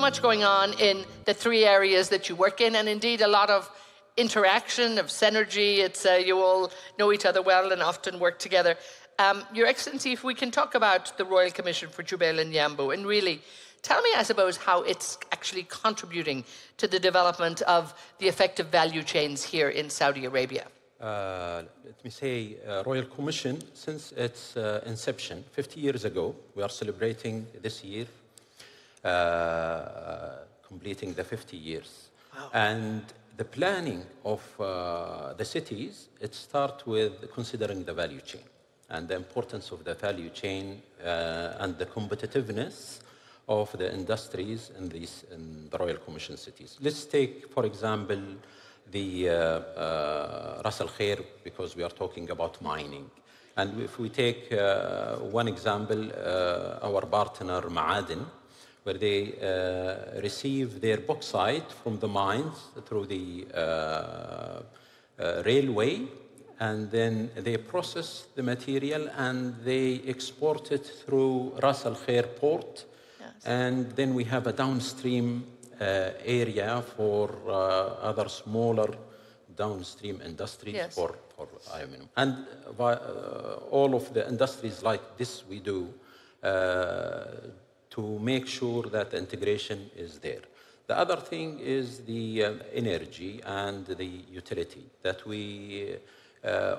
much going on in the three areas that you work in, and indeed a lot of interaction, of synergy. It's you all know each other well and often work together. Your Excellency, if we can talk about the Royal Commission for Jubail and Yanbu, and really tell me, I suppose, how it's actually contributing to the development of the effective value chains here in Saudi Arabia. Let me say, Royal Commission, since its inception 50 years ago, we are celebrating this year, completing the 50 years. Wow. And the planning of the cities, it starts with considering the value chain and the importance of the value chain and the competitiveness of the industries in the Royal Commission cities. Let's take, for example, the Ras Al Khair, because we are talking about mining. And if we take one example, our partner Ma'adin, where they receive their bauxite from the mines through the railway, and then they process the material and they export it through Ras Al Khair port. Yes. And then we have a downstream area for other smaller downstream industries. Yes. for aluminum. And all of the industries like this we do to make sure that the integration is there. The other thing is the energy and the utility, that we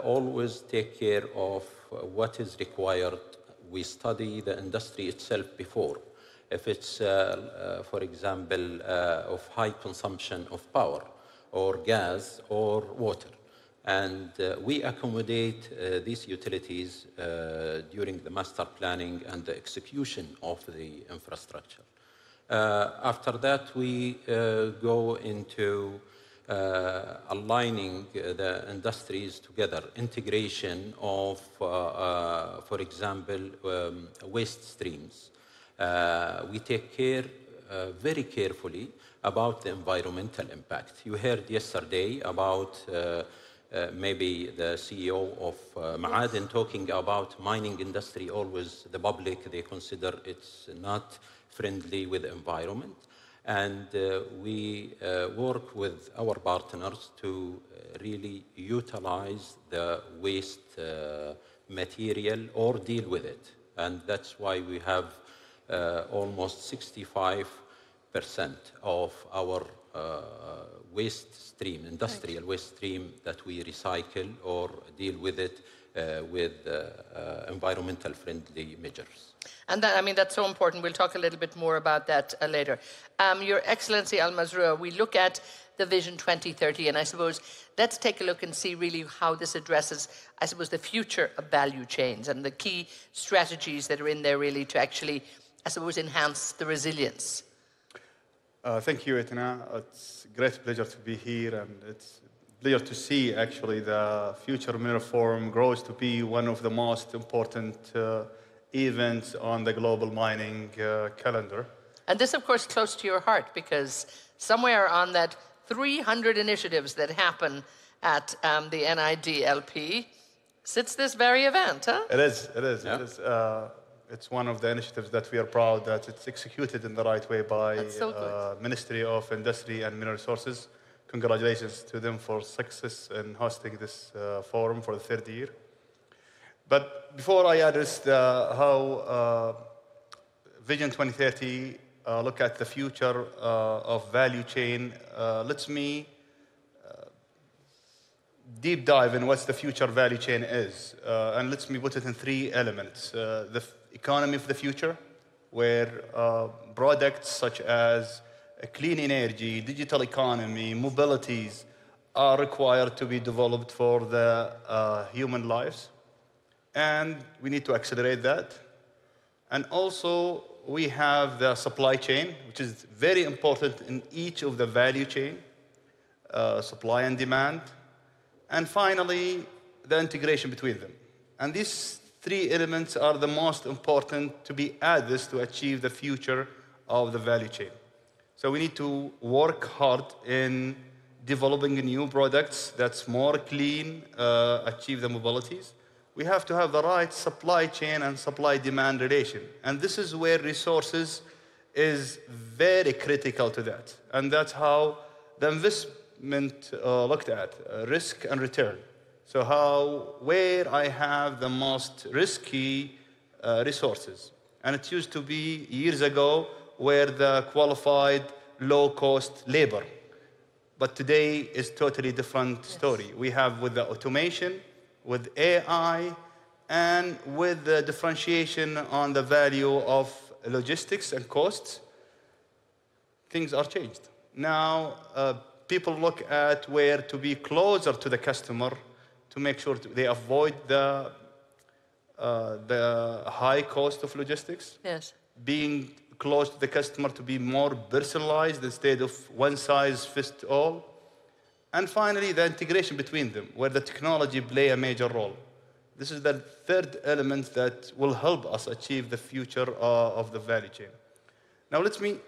always take care of what is required. We study the industry itself before. If it's, for example, of high consumption of power or gas or water. And we accommodate these utilities during the master planning and the execution of the infrastructure. After that, we go into aligning the industries together, integration of, for example, waste streams. We take care very carefully about the environmental impact. You heard yesterday about maybe the CEO of Ma'adin talking about mining industry. Always the public, they consider it's not friendly with the environment. And we work with our partners to really utilize the waste material or deal with it. And that's why we have almost 65% of our waste stream, industrial waste stream, that we recycle or deal with it with environmental friendly measures. And that, I mean, that's so important. We'll talk a little bit more about that later. Your Excellency Al Mazrou, we look at the Vision 2030, and I suppose let's take a look and see really how this addresses, I suppose, the future of value chains and the key strategies that are in there really to actually, I suppose, enhance the resilience. Thank you, Etna. It's a great pleasure to be here, and it's a pleasure to see actually the Future Mineral Forum grows to be one of the most important events on the global mining calendar. And this, of course, close to your heart, because somewhere on that 300 initiatives that happen at the NIDLP sits this very event, huh? It is. Yeah. It is. It's one of the initiatives that we are proud that it's executed in the right way by Ministry of Industry and Mineral Resources. Congratulations to them for success in hosting this forum for the third year. But before I address how Vision 2030 look at the future of value chain, let me deep dive in what the future value chain is. And let me put it in three elements. The economy of the future, where products such as clean energy, digital economy, mobilities are required to be developed for the human lives. And we need to accelerate that. And also, we have the supply chain, which is very important in each of the value chain, supply and demand. And finally, the integration between them. And these three elements are the most important to be added to achieve the future of the value chain. So we need to work hard in developing new products that's more clean, achieve the mobilities. We have to have the right supply chain and supply-demand relation. And this is where resources is very critical to that. And that's how the investment looked at, risk and return. So where I have the most risky resources. And it used to be years ago where the qualified low-cost labor. But today is totally different story. We have with the automation, with AI, and with the differentiation on the value of logistics and costs, things are changed. Now, people look at where to be closer to the customer to make sure they avoid the high cost of logistics. Yes. Being close to the customer to be more personalized instead of one size fits all. And finally, the integration between them, where the technology play a major role. This is the third element that will help us achieve the future of the value chain. Now, let me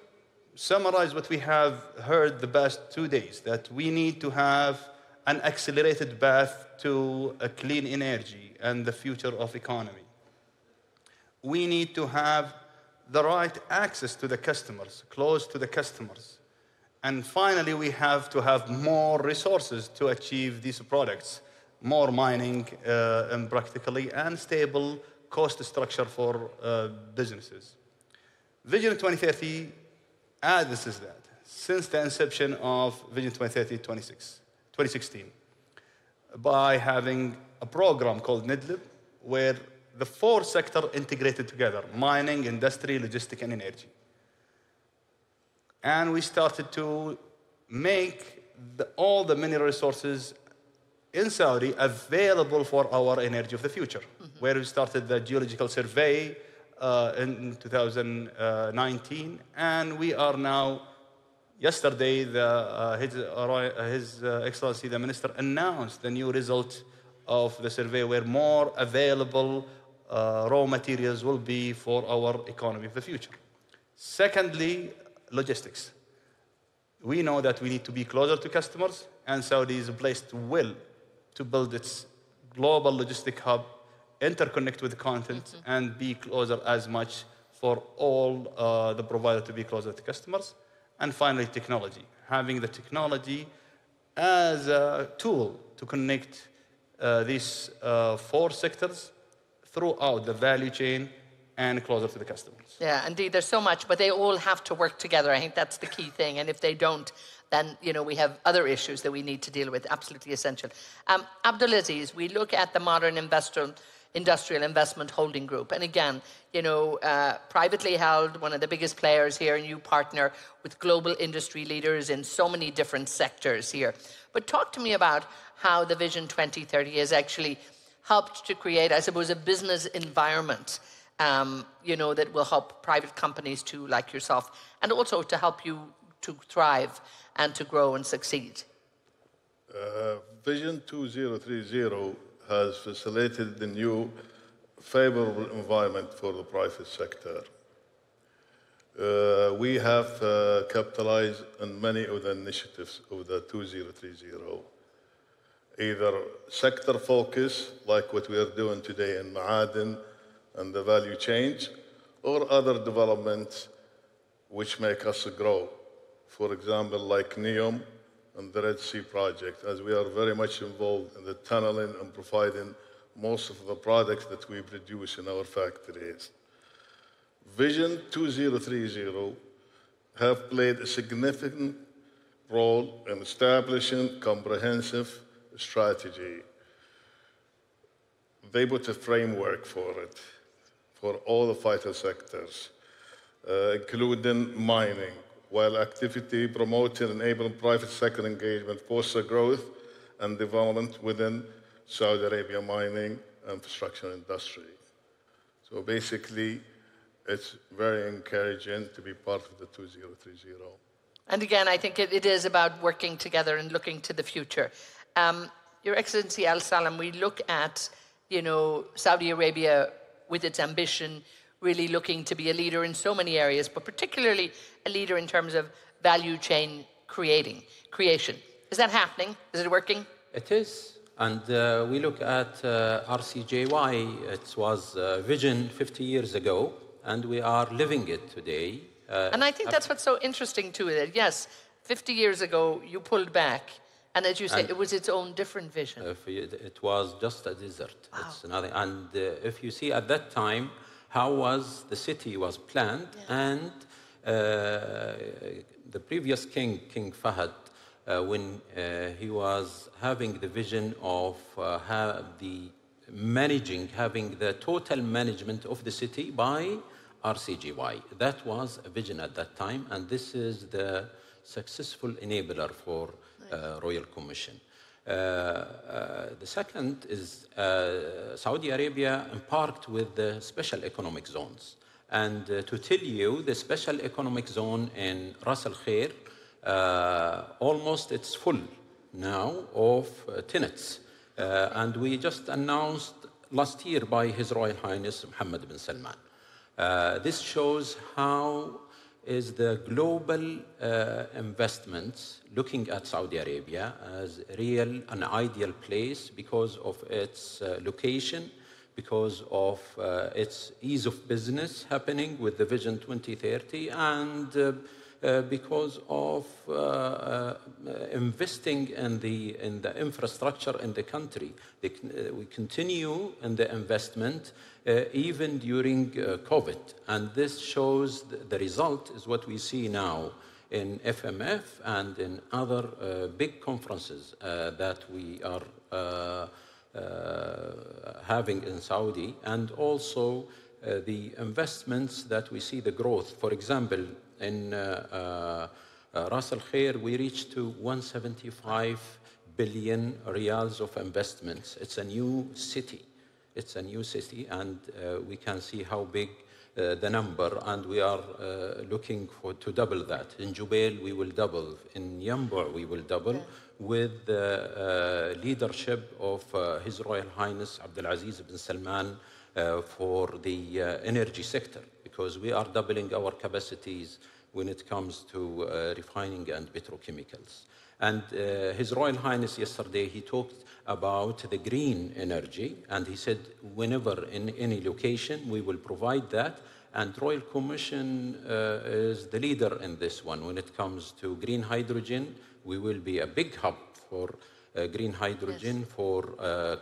summarize what we have heard the past 2 days, that we need to have an accelerated path to a clean energy and the future of economy. We need to have the right access to the customers, close to the customers. And finally, we have to have more resources to achieve these products, more mining and practically, and stable cost structure for businesses. Vision 2030 addresses that since the inception of Vision 2030 2016 by having a program called NIDLIB, where the 4 sectors integrated together: mining, industry, logistics, and energy. And we started to make all the mineral resources in Saudi available for our energy of the future, where we started the geological survey in 2019, and we are now, yesterday, His Excellency the Minister announced the new result of the survey, where more available raw materials will be for our economy of the future. Secondly, logistics. We know that we need to be closer to customers, and Saudi is placed well to build its global logistic hub, interconnect with the continent, and be closer as much for all the providers to be closer to customers. And finally, technology. Having the technology as a tool to connect these 4 sectors throughout the value chain and closer to the customers. Yeah, indeed, there's so much, but they all have to work together. I think that's the key thing. And if they don't, then we have other issues that we need to deal with. Absolutely essential. Abdulaziz, we look at the Modern Industrial Investment Holding Group, and again, privately held, one of the biggest players here, and you partner with global industry leaders in so many different sectors here. But talk to me about how the Vision 2030 has actually helped to create, I suppose, a business environment that will help private companies to, like yourself, and also to help you to thrive and to grow and succeed. Vision 2030 has facilitated the new favorable environment for the private sector. We have capitalized on many of the initiatives of the 2030. Either sector focus, like what we are doing today in Ma'aden and the value chain, or other developments which make us grow. For example, like NEOM and the Red Sea project, as we are very much involved in the tunneling and providing most of the products that we produce in our factories. Vision 2030 have played a significant role in establishing comprehensive strategy. They put a framework for it, for all the vital sectors, including mining, while activity promoting and enabling private sector engagement, foster growth and development within Saudi Arabia mining, infrastructure, and industry. So basically, it's very encouraging to be part of the 2030. And again, I think it is about working together and looking to the future. Your Excellency Al Salam, we look at, Saudi Arabia with its ambition, really looking to be a leader in so many areas, but particularly a leader in terms of value chain creation. Is that happening? Is it working? It is. And we look at RCJY. It was vision 50 years ago, and we are living it today. And I think that's what's so interesting too. That yes, 50 years ago you pulled back, and as you say, it was its own different vision. It was just a desert. Wow. It's nothing. And if you see at that time how was the city was planned, and the previous king, King Fahd, when he was having the vision of having the total management of the city by RCGY. That was a vision at that time, and this is the successful enabler for Royal Commission. The second is Saudi Arabia embarked with the special economic zones. And to tell you, the special economic zone in Ras Al Khair, almost it's full now of tenants. And we just announced last year by His Royal Highness Mohammed bin Salman. This shows how is the global investments looking at Saudi Arabia as an ideal place because of its location, because of its ease of business happening with the Vision 2030, and because of investing in the infrastructure in the country. We continue in the investment even during COVID, and this shows the result is what we see now in FMF and in other big conferences that we are having in Saudi, and also the investments that we see the growth. For example, in Ras Al Khair, we reached to 175 billion riyals of investments. It's a new city. It's a new city, and we can see how big the number, and we are looking to double that. In Jubail, we will double. In Yanbu, we will double. With the leadership of His Royal Highness Abdulaziz bin Salman for the energy sector, because we are doubling our capacities when it comes to refining and petrochemicals. And His Royal Highness yesterday, he talked about the green energy, and he said whenever in any location we will provide that, and Royal Commission is the leader in this one. When it comes to green hydrogen, we will be a big hub for green hydrogen, for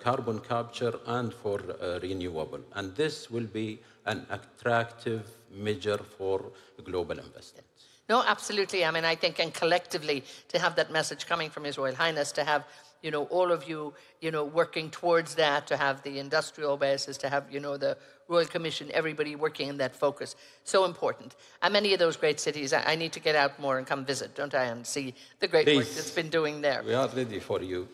carbon capture, and for renewable. And this will be an attractive measure for global investments. No, absolutely. I mean, I think, and collectively, to have that message coming from His Royal Highness, to have, you know, all of you, you know, working towards that, to have the industrial bases, to have, you know, the Royal Commission, everybody working in that focus, so important. And many of those great cities, I need to get out more and come visit, don't I, and see the great work that's been doing there. We are ready for you.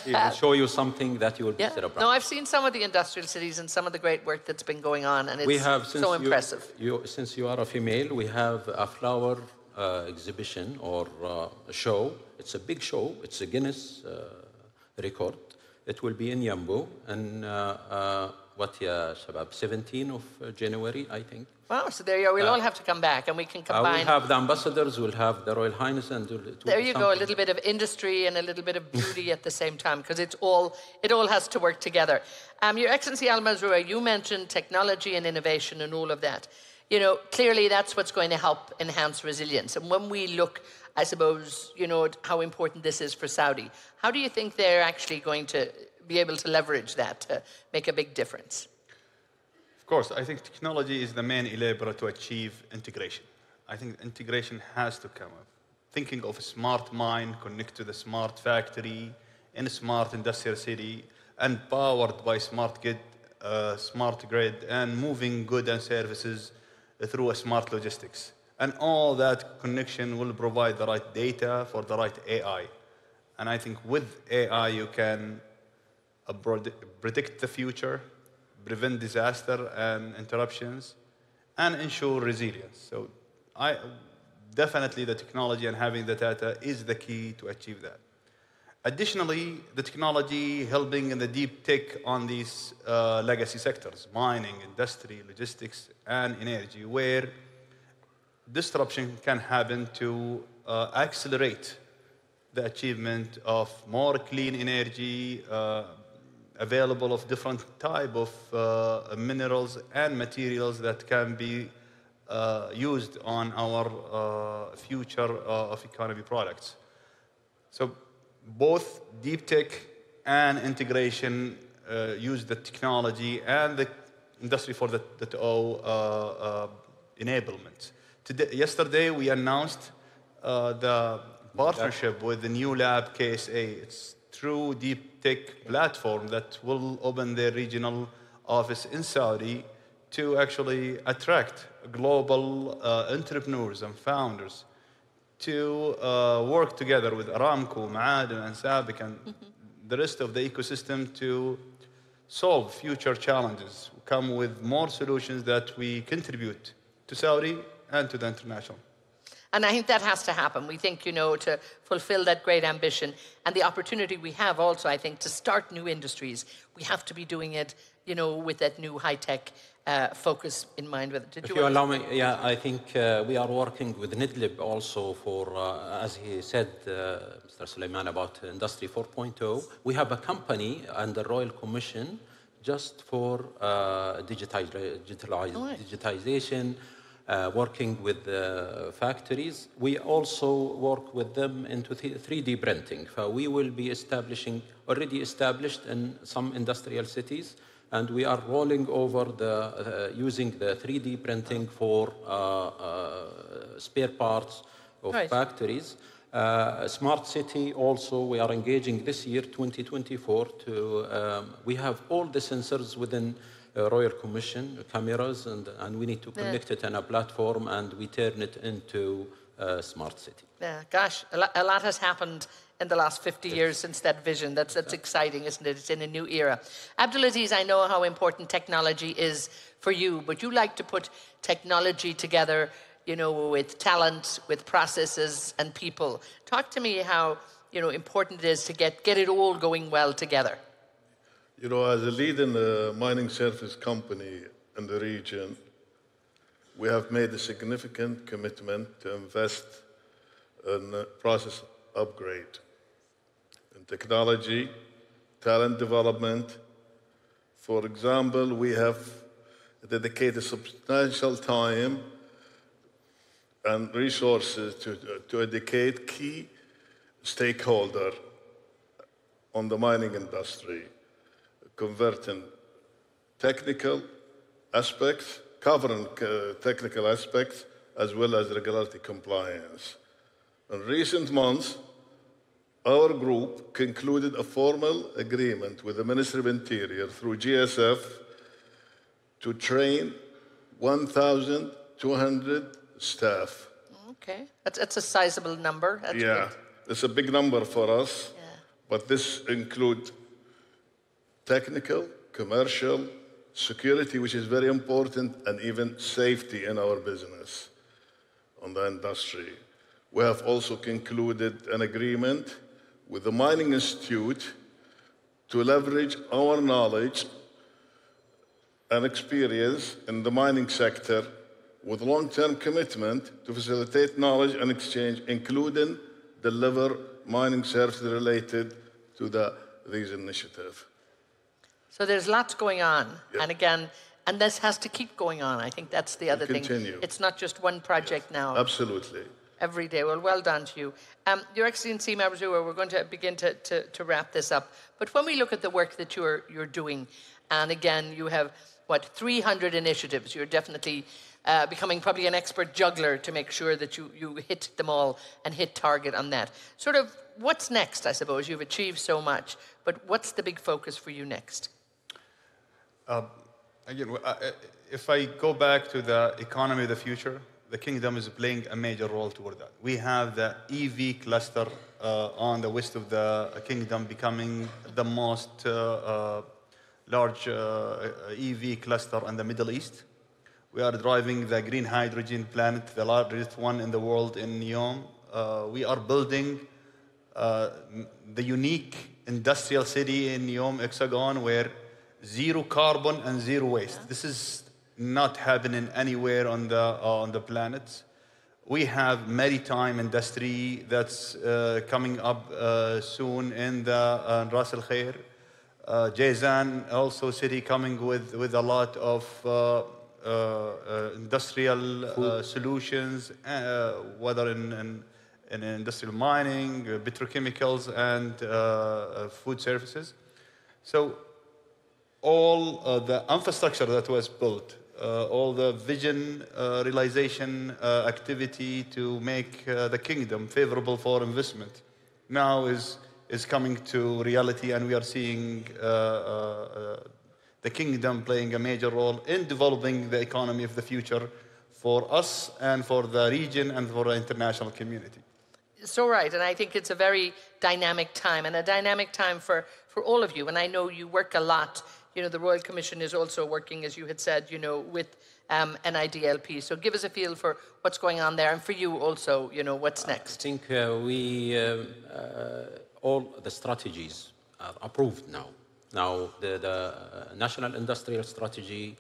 We'll show you something that you will be proud. No, I've seen some of the industrial cities and some of the great work that's been going on, and it's so impressive. Since you are a female, we have a flower exhibition or a show. It's a big show. It's a Guinness record. It will be in Yanbu and 17 of January, I think. Wow, so there you are. We'll all have to come back and we can combine. We'll have the ambassadors, we'll have the Royal Highness, and there you go, a little bit of industry and a little bit of beauty at the same time, because it all has to work together. Your Excellency Al Mazroui, you mentioned technology and innovation and all of that. You know, clearly that's what's going to help enhance resilience. And when we look, I suppose, you know, how important this is for Saudi, how do you think they're actually going to be able to leverage that to make a big difference? Of course, I think technology is the main enabler to achieve integration. I think integration has to come up. Thinking of a smart mine, connect to the smart factory, in a smart industrial city, and powered by smart grid, and moving goods and services through a smart logistics. And all that connection will provide the right data for the right AI. And I think with AI, you can predict the future, prevent disaster and interruptions, and ensure resilience. So definitely the technology and having the data is the key to achieve that. Additionally, the technology helping in the deep tech on these legacy sectors, mining, industry, logistics, and energy, where disruption can happen to accelerate the achievement of more clean energy, available of different type of minerals and materials that can be used on our future of economy products. So both deep tech and integration use the technology and the Industry 4.0 enablement. Yesterday, we announced the partnership with the new lab KSA. It's true deep tech platform that will open their regional office in Saudi to actually attract global entrepreneurs and founders to work together with Aramco, Ma'aden, and Sabic, and the rest of the ecosystem to solve future challenges, come with more solutions that we contribute to Saudi and to the international. And I think that has to happen. We think, to fulfill that great ambition and the opportunity we have also, I think, to start new industries, we have to be doing it, with that new high-tech focus in mind. If you allow me, I think we are working with NIDLIB also for, as he said, Mr. Sulaiman, about Industry 4.0. We have a company under Royal Commission just for digitization, working with factories. We also work with them into 3D printing. So we will be already established in some industrial cities, and we are rolling over using the 3D printing for spare parts of factories. Smart city also, we are engaging this year, 2024, we have all the sensors within Royal Commission, cameras, and we need to connect it in a platform, and we turn it into a smart city. Yeah, gosh, a lot has happened in the last 50 years since that vision. That's exciting, isn't it? It's in a new era. Abdulaziz, I know how important technology is for you, but you like to put technology together, with talent, with processes and people. Talk to me how, important it is to get it all going well together. As a leading mining service company in the region, we have made a significant commitment to invest in process upgrade, in technology, talent development. For example, we have dedicated substantial time and resources to educate key stakeholders on the mining industry, converting technical aspects, covering technical aspects, as well as regulatory compliance. In recent months, our group concluded a formal agreement with the Ministry of Interior through GSF to train 1,200 staff. Okay, that's a sizable number. That's good. It's a big number for us, but this includes technical, commercial, security, which is very important, and even safety in our business on the industry. We have also concluded an agreement with the Mining Institute to leverage our knowledge and experience in the mining sector with long-term commitment to facilitate knowledge and exchange, including deliver mining services related to these initiatives. So there's lots going on, and again, and this has to keep going on. I think that's the other thing. It's not just one project now. Absolutely. Every day. Well done to you. Your Excellency Mabrour, we're going to begin to wrap this up. But when we look at the work that you're doing, and again, you have, 300 initiatives. You're definitely becoming probably an expert juggler to make sure that you hit them all and hit target on that. Sort of, what's next, I suppose? You've achieved so much, but what's the big focus for you next? Again, if I go back to the economy of the future, the kingdom is playing a major role toward that. We have the EV cluster on the west of the kingdom becoming the most large EV cluster in the Middle East. We are driving the green hydrogen plant, the largest one in the world in NEOM. We are building the unique industrial city in NEOM Hexagon where zero carbon and zero waste. This is not happening anywhere on the planet. We have maritime industry that's coming up soon in the Ras Al Khair. Jazan, also city coming with a lot of industrial solutions, whether in industrial mining, petrochemicals, and food services. So all the infrastructure that was built, all the vision realization activity to make the kingdom favorable for investment now is coming to reality, and we are seeing the kingdom playing a major role in developing the economy of the future for us and for the region and for the international community. So right, and I think it's a very dynamic time, and a dynamic time for all of you. And I know you work a lot. You know, the Royal Commission is also working, as you had said, you know, with NIDLP. So give us a feel for what's going on there, and for you also, you know, what's next. I think all the strategies are approved now. Now, the National Industrial Strategy,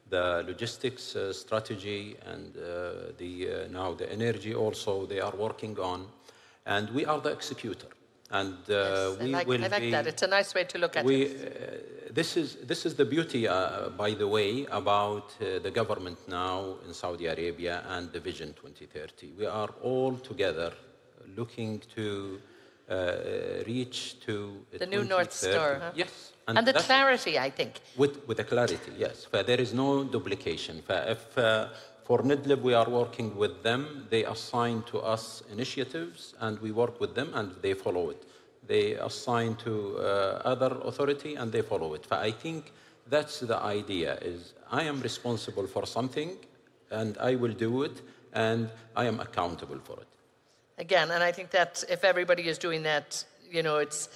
the logistics strategy, and now the energy also, they are working on. And we are the executor. And Yes, we I will like be... that. It's a nice way to look at it. This is the beauty, by the way, about the government now in Saudi Arabia and the Vision 2030. We are all together looking to reach to The new North Star, huh? Yes. And the clarity, I think. With the clarity, yes. There is no duplication. If for NIDLP we are working with them, they assign to us initiatives and we work with them and they follow it. They assign to other authority and they follow it. I think that's the idea, is I am responsible for something and I will do it and I am accountable for it. Again, and I think that if everybody is doing that, you know, it's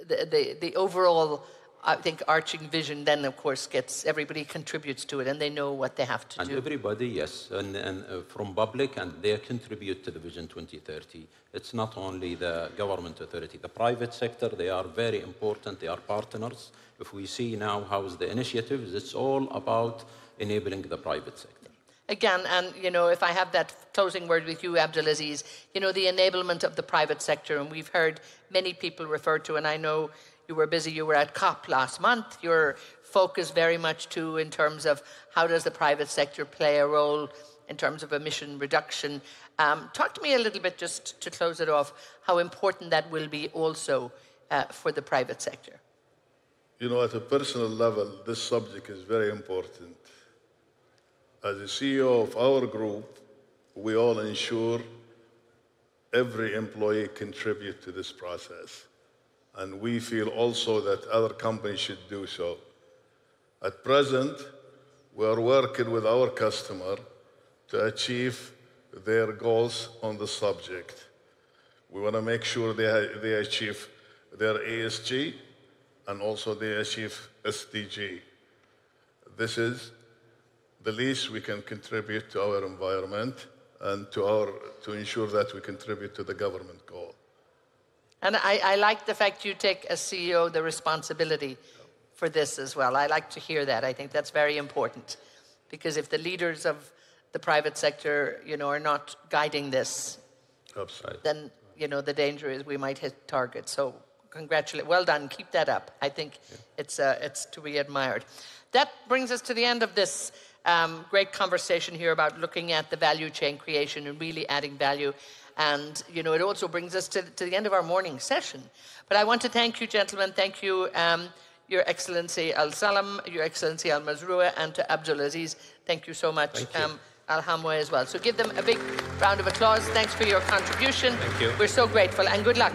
the overall, I think, arching vision then, of course, everybody contributes to it and they know what they have to do. And everybody, yes, and from public, and they contribute to the Vision 2030. It's not only the government authority, the private sector, they are very important, they are partners. If we see now how's the initiatives, it's all about enabling the private sector. Again, and you know, if I have that closing word with you, Abdulaziz, you know, the enablement of the private sector, and we've heard many people refer to, and I know you were busy, you were at COP last month, your focus very much too in terms of how does the private sector play a role in terms of emission reduction. Talk to me a little bit, just to close it off, how important that will be also for the private sector. You know, at a personal level, this subject is very important. As a CEO of our group, we all ensure every employee contribute to this process. And we feel also that other companies should do so. At present, we are working with our customer to achieve their goals on the subject. We want to make sure they achieve their ESG and also they achieve SDG. This is the least we can contribute to our environment and to ensure that we contribute to the government goal. And I like the fact you take as CEO the responsibility for this as well. I like to hear that. I think that's very important, because if the leaders of the private sector, you know, are not guiding this, Absolutely. then, you know, the danger is we might hit targets. So congratulate, well done, keep that up. I think it's to be admired. That brings us to the end of this great conversation here about looking at the value chain creation and really adding value. And, you know, it also brings us to the end of our morning session. But I want to thank you, gentlemen. Thank you, Your Excellency Al Salam, Your Excellency Al Mazrua, and to Abdulaziz. Thank you so much, Al Hamwa as well. So give them a big round of applause. Thanks for your contribution. Thank you. We're so grateful, and good luck.